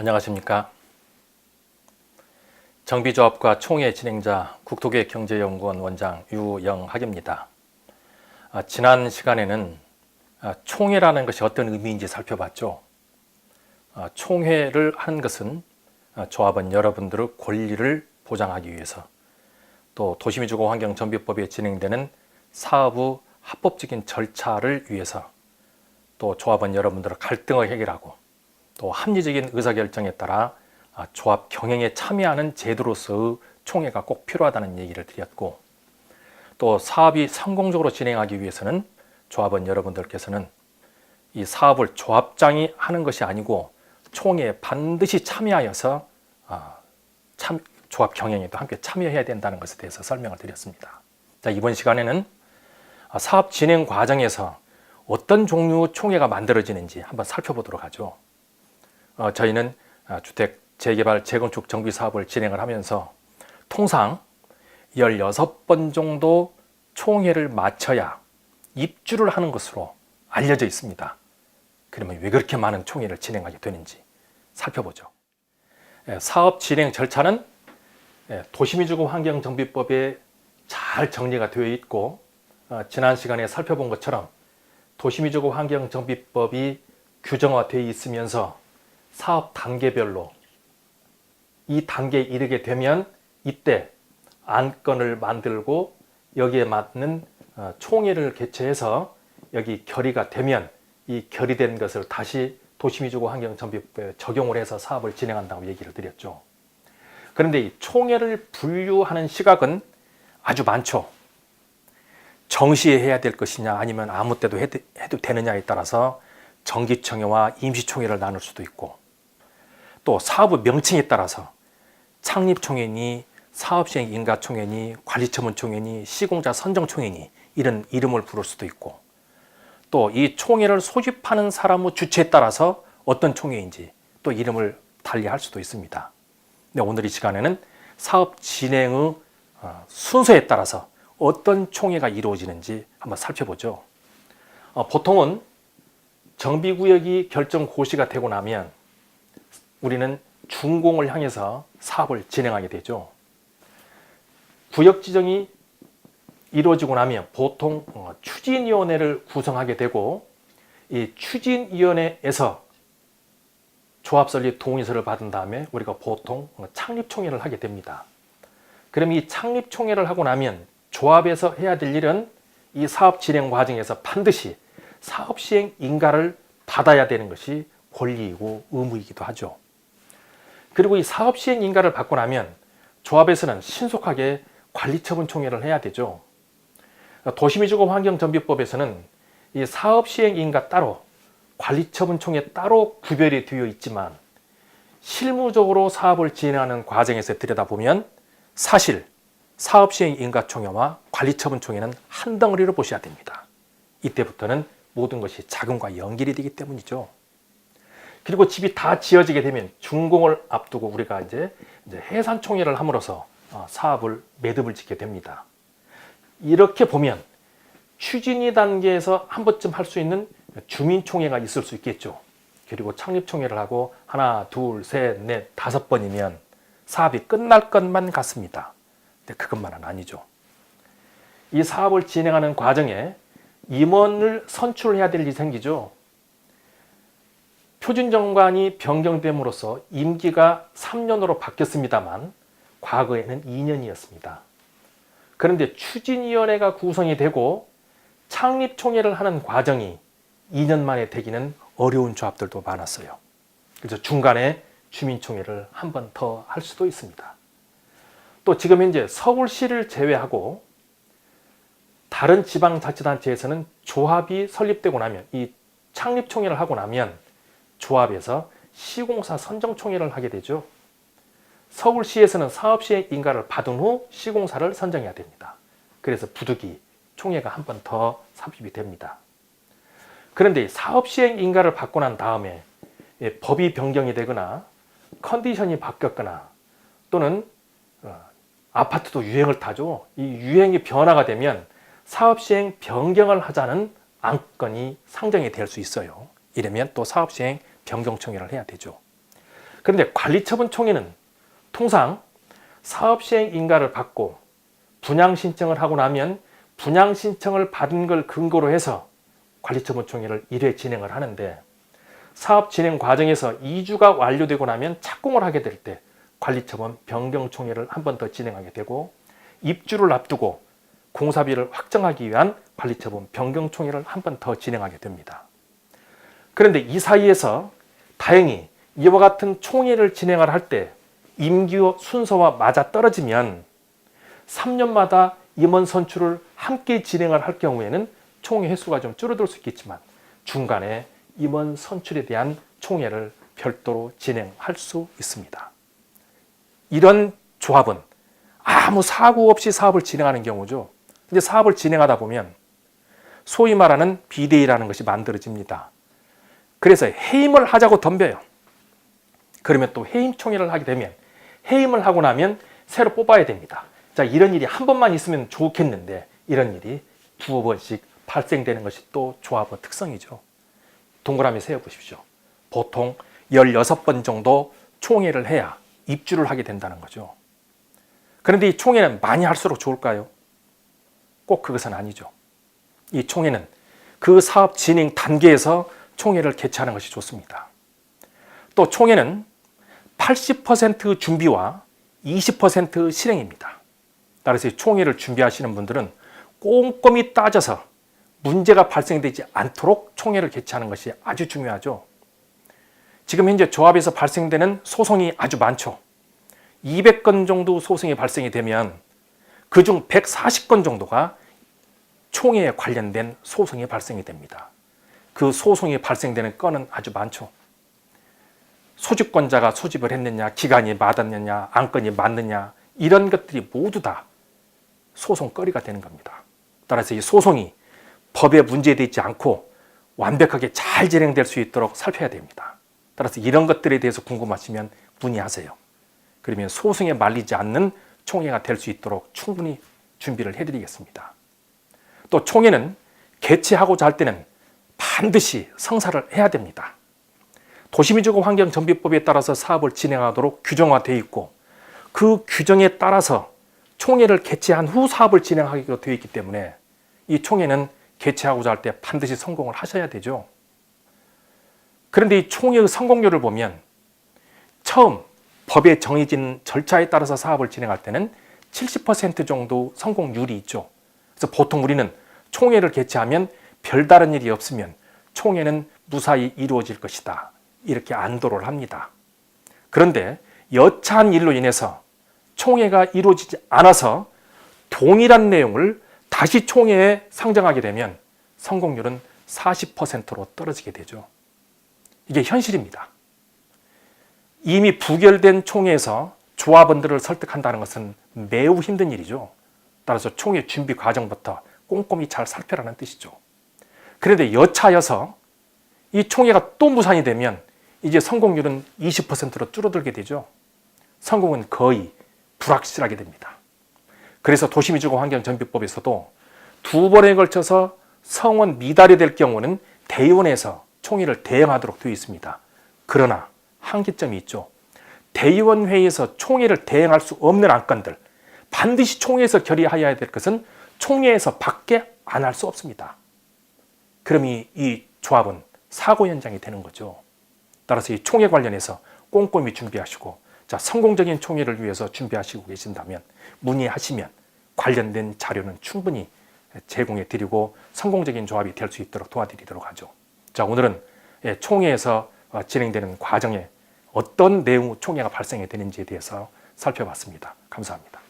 안녕하십니까. 정비조합과 총회 진행자 국토계획경제연구원 원장 유영학입니다. 지난 시간에는 총회라는 것이 어떤 의미인지 살펴봤죠. 총회를 하는 것은 조합원 여러분들의 권리를 보장하기 위해서, 또 도시미주거환경정비법에 진행되는 사업의 합법적인 절차를 위해서, 또 조합원 여러분들의 갈등을 해결하고 또 합리적인 의사결정에 따라 조합 경영에 참여하는 제도로서의 총회가 꼭 필요하다는 얘기를 드렸고, 또 사업이 성공적으로 진행하기 위해서는 조합원 여러분들께서는 이 사업을 조합장이 하는 것이 아니고 총회에 반드시 참여하여서 조합 경영에도 함께 참여해야 된다는 것에 대해서 설명을 드렸습니다. 자, 이번 시간에는 사업 진행 과정에서 어떤 종류의 총회가 만들어지는지 한번 살펴보도록 하죠. 저희는 주택 재개발, 재건축 정비 사업을 진행을 하면서 통상 16번 정도 총회를 마쳐야 입주를 하는 것으로 알려져 있습니다. 그러면 왜 그렇게 많은 총회를 진행하게 되는지 살펴보죠. 사업 진행 절차는 도시미주거환경정비법에 잘 정리가 되어 있고, 지난 시간에 살펴본 것처럼 도시미주거환경정비법이 규정화되어 있으면서 사업 단계별로 이 단계에 이르게 되면 이때 안건을 만들고 여기에 맞는 총회를 개최해서 여기 결의가 되면 이 결의된 것을 다시 도시미주거환경정비법에 적용을 해서 사업을 진행한다고 얘기를 드렸죠. 그런데 이 총회를 분류하는 시각은 아주 많죠. 정시에 해야 될 것이냐 아니면 아무 때도 해도 되느냐에 따라서 정기총회와 임시총회를 나눌 수도 있고, 또 사업의 명칭에 따라서 창립총회니 사업시행인가총회니 관리처분총회니 시공자 선정총회니 이런 이름을 부를 수도 있고, 또 이 총회를 소집하는 사람의 주체에 따라서 어떤 총회인지 또 이름을 달리할 수도 있습니다. 근데 오늘 이 시간에는 사업 진행의 순서에 따라서 어떤 총회가 이루어지는지 한번 살펴보죠. 보통은 정비구역이 결정 고시가 되고 나면 우리는 준공을 향해서 사업을 진행하게 되죠. 구역 지정이 이루어지고 나면 보통 추진위원회를 구성하게 되고, 이 추진위원회에서 조합설립 동의서를 받은 다음에 우리가 보통 창립총회를 하게 됩니다. 그럼 이 창립총회를 하고 나면 조합에서 해야 될 일은 이 사업 진행 과정에서 반드시 사업시행 인가를 받아야 되는 것이 권리이고 의무이기도 하죠. 그리고 이 사업시행 인가를 받고 나면 조합에서는 신속하게 관리처분총회를 해야 되죠. 도시미주거환경정비법에서는 이 사업시행 인가 따로, 관리처분총회 따로 구별이 되어 있지만 실무적으로 사업을 진행하는 과정에서 들여다보면 사실 사업시행 인가총회와 관리처분총회는 한 덩어리로 보셔야 됩니다. 이때부터는 모든 것이 자금과 연결이 되기 때문이죠. 그리고 집이 다 지어지게 되면 준공을 앞두고 우리가 이제 해산총회를 함으로써 사업을 매듭을 짓게 됩니다. 이렇게 보면 추진위 단계에서 한 번쯤 할 수 있는 주민총회가 있을 수 있겠죠. 그리고 창립총회를 하고 하나, 둘, 셋, 넷, 5번이면 사업이 끝날 것만 같습니다. 근데 그것만은 아니죠. 이 사업을 진행하는 과정에 임원을 선출해야 될 일이 생기죠. 표준정관이 변경됨으로써 임기가 3년으로 바뀌었습니다만 과거에는 2년이었습니다. 그런데 추진위원회가 구성이 되고 창립총회를 하는 과정이 2년 만에 되기는 어려운 조합들도 많았어요. 그래서 중간에 주민총회를 한 번 더 할 수도 있습니다. 또 지금 현재 서울시를 제외하고 다른 지방자치단체에서는 조합이 설립되고 나면, 이 창립총회를 하고 나면 조합에서 시공사 선정총회를 하게 되죠. 서울시에서는 사업시행 인가를 받은 후 시공사를 선정해야 됩니다. 그래서 부득이 총회가 한 번 더 삽입이 됩니다. 그런데 사업시행 인가를 받고 난 다음에 법이 변경이 되거나 컨디션이 바뀌었거나 또는 아파트도 유행을 타죠. 이 유행이 변화가 되면 사업시행 변경을 하자는 안건이 상정이 될 수 있어요. 이러면 또 사업시행 변경청회를 해야 되죠. 그런데 관리처분 총회는 통상 사업시행 인가를 받고 분양 신청을 하고 나면 분양 신청을 받은 걸 근거로 해서 관리처분 총회를 1회 진행을 하는데, 사업 진행 과정에서 2주가 완료되고 나면 착공을 하게 될 때 관리처분 변경 총회를 한 번 더 진행하게 되고, 입주를 앞두고 공사비를 확정하기 위한 관리처분 변경 총회를 한 번 더 진행하게 됩니다. 그런데 이 사이에서 다행히 이와 같은 총회를 진행을 할 때 임기 순서와 맞아 떨어지면 3년마다 임원 선출을 함께 진행을 할 경우에는 총회 횟수가 좀 줄어들 수 있겠지만 중간에 임원 선출에 대한 총회를 별도로 진행할 수 있습니다. 이런 조합은 아무 사고 없이 사업을 진행하는 경우죠. 근데 사업을 진행하다 보면 소위 말하는 비대위라는 것이 만들어집니다. 그래서 해임을 하자고 덤벼요. 그러면 또 해임 총회를 하게 되면 해임을 하고 나면 새로 뽑아야 됩니다. 자, 이런 일이 한 번만 있으면 좋겠는데 이런 일이 두어 번씩 발생되는 것이 또 조합의 특성이죠. 동그라미 세워보십시오. 보통 16번 정도 총회를 해야 입주를 하게 된다는 거죠. 그런데 이 총회는 많이 할수록 좋을까요? 꼭 그것은 아니죠. 이 총회는 그 사업 진행 단계에서 총회를 개최하는 것이 좋습니다. 또 총회는 80% 준비와 20% 실행입니다. 따라서 이 총회를 준비하시는 분들은 꼼꼼히 따져서 문제가 발생되지 않도록 총회를 개최하는 것이 아주 중요하죠. 지금 현재 조합에서 발생되는 소송이 아주 많죠. 200건 정도 소송이 발생이 되면 그중 140건 정도가 총회에 관련된 소송이 발생이 됩니다. 그 소송이 발생되는 건은 아주 많죠. 소집권자가 소집을 했느냐, 기간이 맞았느냐, 안건이 맞느냐, 이런 것들이 모두 다 소송거리가 되는 겁니다. 따라서 이 소송이 법에 문제되지 않고 완벽하게 잘 진행될 수 있도록 살펴야 됩니다. 따라서 이런 것들에 대해서 궁금하시면 문의하세요. 그러면 소송에 말리지 않는 총회가 될 수 있도록 충분히 준비를 해드리겠습니다. 또 총회는 개최하고자 할 때는 반드시 성사를 해야 됩니다. 도시민주공환경정비법에 따라서 사업을 진행하도록 규정화되어 있고 그 규정에 따라서 총회를 개최한 후 사업을 진행하기로 되어 있기 때문에 이 총회는 개최하고자 할 때 반드시 성공을 하셔야 되죠. 그런데 이 총회의 성공률을 보면 처음 법에 정해진 절차에 따라서 사업을 진행할 때는 70% 정도 성공률이 있죠. 그래서 보통 우리는 총회를 개최하면 별다른 일이 없으면 총회는 무사히 이루어질 것이다, 이렇게 안도를 합니다. 그런데 여차한 일로 인해서 총회가 이루어지지 않아서 동일한 내용을 다시 총회에 상정하게 되면 성공률은 40%로 떨어지게 되죠. 이게 현실입니다. 이미 부결된 총회에서 조합원들을 설득한다는 것은 매우 힘든 일이죠. 따라서 총회 준비 과정부터 꼼꼼히 잘 살펴라는 뜻이죠. 그런데 여차여서 이 총회가 또 무산이 되면 이제 성공률은 20%로 줄어들게 되죠. 성공은 거의 불확실하게 됩니다. 그래서 도시민주공환경정비법에서도 2번에 걸쳐서 성원 미달이 될 경우는 대의원에서 총회를 대행하도록 되어 있습니다. 그러나 한계점이 있죠. 대의원 회의에서 총회를 대행할 수 없는 안건들, 반드시 총회에서 결의하여야 될 것은 총회에서 밖에 안 할 수 없습니다. 그럼 이 조합은 사고 현장이 되는 거죠. 따라서 이 총회 관련해서 꼼꼼히 준비하시고, 자, 성공적인 총회를 위해서 준비하시고 계신다면 문의하시면 관련된 자료는 충분히 제공해 드리고 성공적인 조합이 될 수 있도록 도와드리도록 하죠. 자, 오늘은 총회에서 진행되는 과정에 어떤 내용 총회가 발생이 되는지에 대해서 살펴봤습니다. 감사합니다.